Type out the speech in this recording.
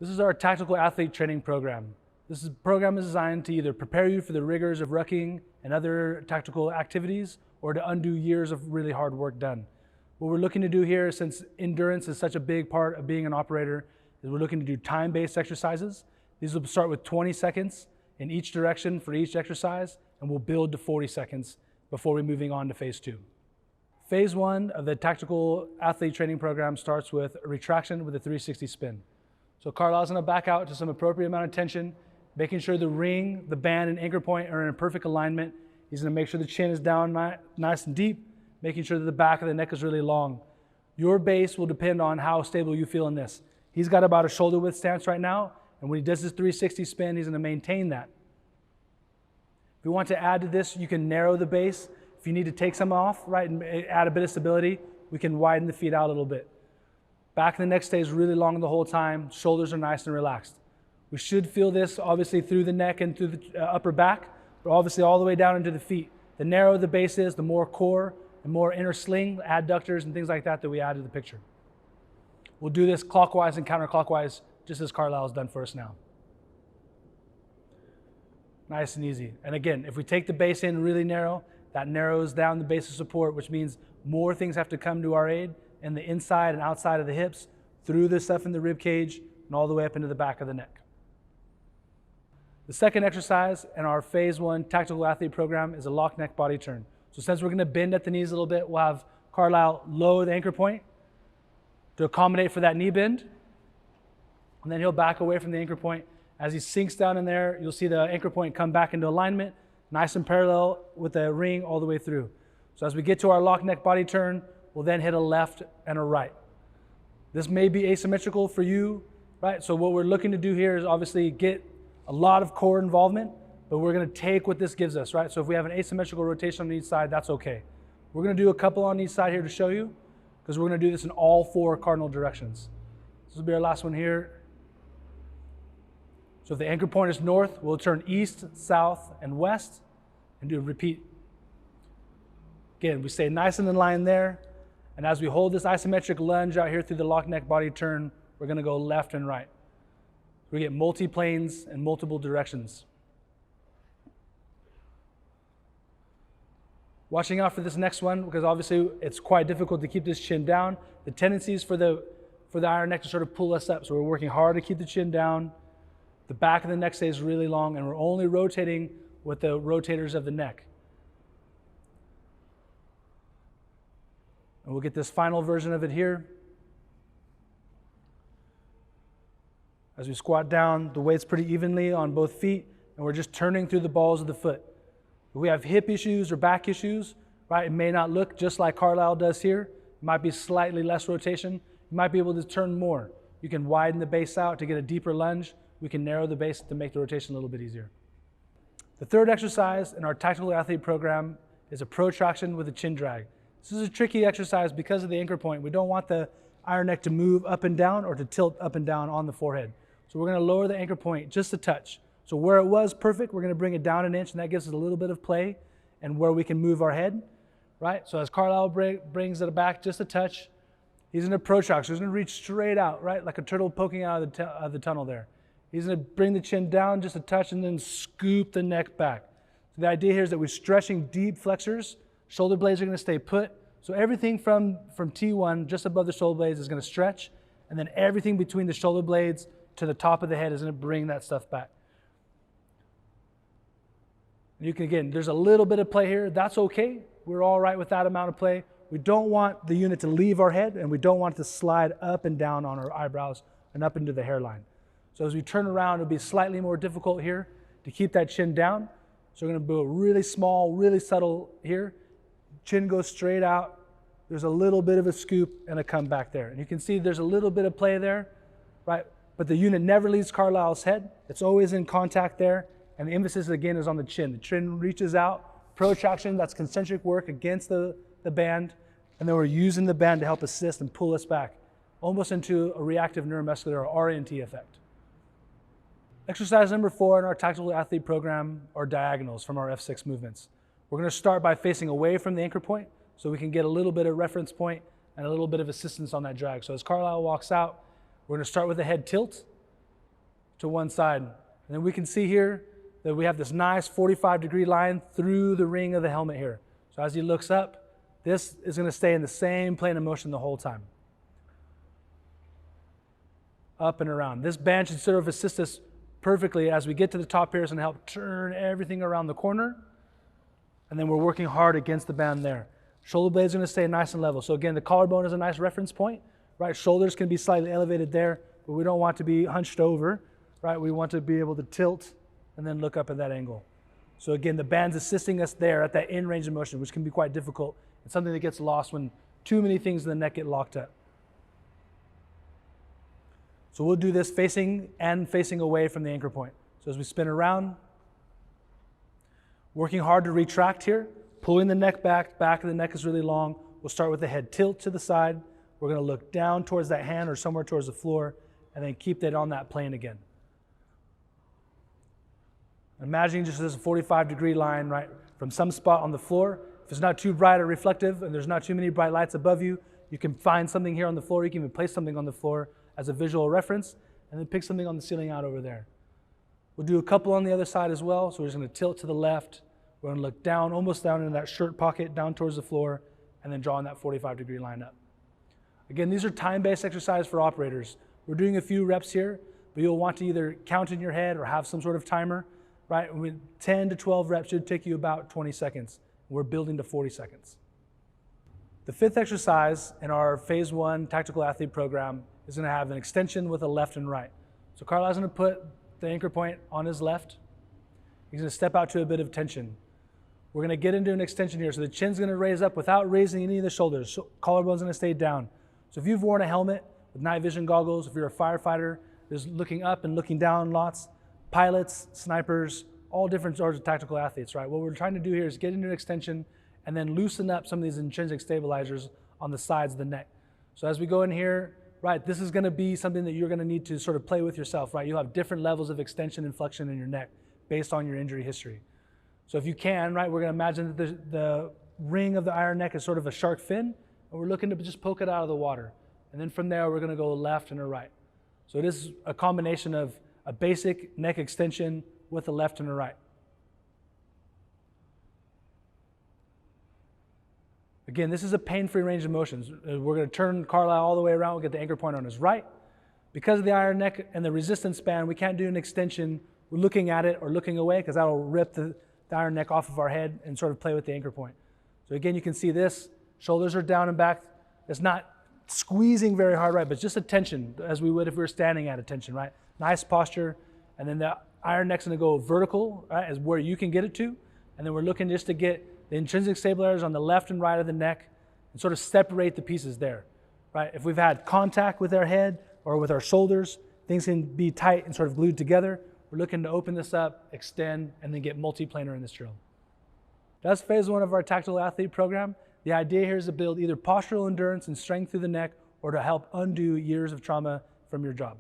This is our tactical athlete training program. This program is designed to either prepare you for the rigors of rucking and other tactical activities, or to undo years of really hard work done. What we're looking to do here, since endurance is such a big part of being an operator, is we're looking to do time-based exercises. These will start with 20 seconds in each direction for each exercise, and we'll build to 40 seconds before we're moving on to phase 2. Phase 1 of the tactical athlete training program starts with a retraction with a 360 spin. So Carlisle's gonna back out to some appropriate amount of tension, making sure the ring, the band, and anchor point are in a perfect alignment. He's gonna make sure the chin is down nice and deep, making sure that the back of the neck is really long. Your base will depend on how stable you feel in this. He's got about a shoulder width stance right now, and when he does his 360 spin, he's gonna maintain that. If you want to add to this, you can narrow the base. If you need to take some off, right, and add a bit of stability, we can widen the feet out a little bit. Back of the neck stays really long the whole time. Shoulders are nice and relaxed. We should feel this obviously through the neck and through the upper back, but obviously all the way down into the feet. The narrower the base is, the more core and more inner sling, adductors and things like that we add to the picture. We'll do this clockwise and counterclockwise, just as Carlisle's done for us now. Nice and easy. And again, if we take the base in really narrow, that narrows down the base of support, which means more things have to come to our aid in the inside and outside of the hips, through the stuff in the rib cage, and all the way up into the back of the neck. The second exercise in our phase 1 tactical athlete program is a lock neck body turn. So since we're gonna bend at the knees a little bit, we'll have Carlisle lower the anchor point to accommodate for that knee bend. And then he'll back away from the anchor point. As he sinks down in there, you'll see the anchor point come back into alignment, nice and parallel with the ring all the way through. So as we get to our lock neck body turn, we'll then hit a left and a right. This may be asymmetrical for you, right? So what we're looking to do here is obviously get a lot of core involvement, but we're gonna take what this gives us, right? So if we have an asymmetrical rotation on each side, that's okay. We're gonna do a couple on each side here to show you, because we're gonna do this in all 4 cardinal directions. This will be our last one here. So if the anchor point is north, we'll turn east, south, and west, and do a repeat. Again, we stay nice and in line there, and as we hold this isometric lunge out here through the lock neck body turn, we're gonna go left and right. We get multi-planes and multiple directions. Watching out for this next one, because obviously it's quite difficult to keep this chin down. The tendency is for the iron neck to sort of pull us up, so we're working hard to keep the chin down. The back of the neck stays really long, and we're only rotating with the rotators of the neck. And we'll get this final version of it here. As we squat down, the weight's pretty evenly on both feet, and we're just turning through the balls of the foot. If we have hip issues or back issues, right, it may not look just like Carlisle does here. It might be slightly less rotation. You might be able to turn more. You can widen the base out to get a deeper lunge. We can narrow the base to make the rotation a little bit easier. The third exercise in our tactical athlete program is a protraction with a chin drag. This is a tricky exercise because of the anchor point. We don't want the iron neck to move up and down or to tilt up and down on the forehead. So we're gonna lower the anchor point just a touch. So where it was perfect, we're gonna bring it down an inch, and that gives us a little bit of play and where we can move our head, right? So as Carlisle brings it back just a touch, he's gonna protract. So he's gonna reach straight out, right? Like a turtle poking out of the tunnel there. He's gonna bring the chin down just a touch and then scoop the neck back. So the idea here is that we're stretching deep flexors. Shoulder blades are gonna stay put. So everything from T1, just above the shoulder blades, is gonna stretch, and then everything between the shoulder blades to the top of the head is gonna bring that stuff back. You can, again, there's a little bit of play here. That's okay. We're all right with that amount of play. We don't want the unit to leave our head, and we don't want it to slide up and down on our eyebrows and up into the hairline. So as we turn around, it'll be slightly more difficult here to keep that chin down. So we're gonna do a really small, really subtle here. Chin goes straight out. There's a little bit of a scoop and a come back there. And you can see there's a little bit of play there, right? But the unit never leaves Carlisle's head. It's always in contact there. And the emphasis again is on the chin. The chin reaches out. Protraction, that's concentric work against the band. And then we're using the band to help assist and pull us back, almost into a reactive neuromuscular or RNT effect. Exercise number 4 in our tactical athlete program are diagonals from our F6 movements. We're gonna start by facing away from the anchor point so we can get a little bit of reference point and a little bit of assistance on that drag. So as Carlisle walks out, we're gonna start with the head tilt. to one side. And then we can see here that we have this nice 45-degree line through the ring of the helmet here. So as he looks up, this is going to stay in the same plane of motion the whole time. Up and around. This band should sort of assist us perfectly as we get to the top here. It's going to help turn everything around the corner. And then we're working hard against the band there. Shoulder blades are going to stay nice and level. So again, the collarbone is a nice reference point, right? Shoulders can be slightly elevated there, but we don't want to be hunched over, right? We want to be able to tilt and then look up at that angle. So again, the band's assisting us there at that end range of motion, which can be quite difficult. It's something that gets lost when too many things in the neck get locked up. So we'll do this facing away from the anchor point. So as we spin around, working hard to retract here, pulling the neck back of the neck is really long. We'll start with the head tilt to the side. We're going to look down towards that hand or somewhere towards the floor, and then keep that on that plane again. Imagining just this 45-degree line, right, from some spot on the floor. If it's not too bright or reflective and there's not too many bright lights above you, you can find something here on the floor. You can even place something on the floor as a visual reference, and then pick something on the ceiling out over there. We'll do a couple on the other side as well. So we're just going to tilt to the left. We're going to look down, almost down into that shirt pocket, down towards the floor, and then drawing that 45-degree line up. Again, these are time-based exercises for operators. We're doing a few reps here, but you'll want to either count in your head or have some sort of timer, right? With 10 to 12 reps should take you about 20 seconds. We're building to 40 seconds. The fifth exercise in our Phase 1 Tactical Athlete program is going to have an extension with a left and right. So Carlisle's going to put the anchor point on his left. He's going to step out to a bit of tension. We're going to get into an extension here. So the chin's going to raise up without raising any of the shoulders. So collarbone's going to stay down. So if you've worn a helmet with night vision goggles, if you're a firefighter, there's looking up and looking down lots. Pilots, snipers, all different sorts of tactical athletes, right? What we're trying to do here is get into an extension and then loosen up some of these intrinsic stabilizers on the sides of the neck. So as we go in here, right, this is going to be something that you're going to need to sort of play with yourself, right? You'll have different levels of extension and flexion in your neck based on your injury history. So if you can, right, we're going to imagine that the ring of the iron neck is sort of a shark fin, and we're looking to just poke it out of the water. And then from there, we're going to go left and a right. So it is a combination of a basic neck extension with a left and a right. Again, this is a pain-free range of motions. We're going to turn Carlisle all the way around. We'll get the anchor point on his right. Because of the iron neck and the resistance band, we can't do an extension. We're looking at it or looking away because that'll rip the iron neck off of our head and sort of play with the anchor point. So again, you can see this. Shoulders are down and back. It's not squeezing very hard, right, but just a tension as we would if we were standing at attention, right? Nice posture. And then the iron neck's going to go vertical, right, is where you can get it to. And then we're looking just to get the intrinsic stabilizers on the left and right of the neck and sort of separate the pieces there, right? If we've had contact with our head or with our shoulders, things can be tight and sort of glued together. We're looking to open this up, extend, and then get multiplanar in this drill. That's Phase 1 of our Tactical Athlete program. The idea here is to build either postural endurance and strength through the neck or to help undo years of trauma from your job.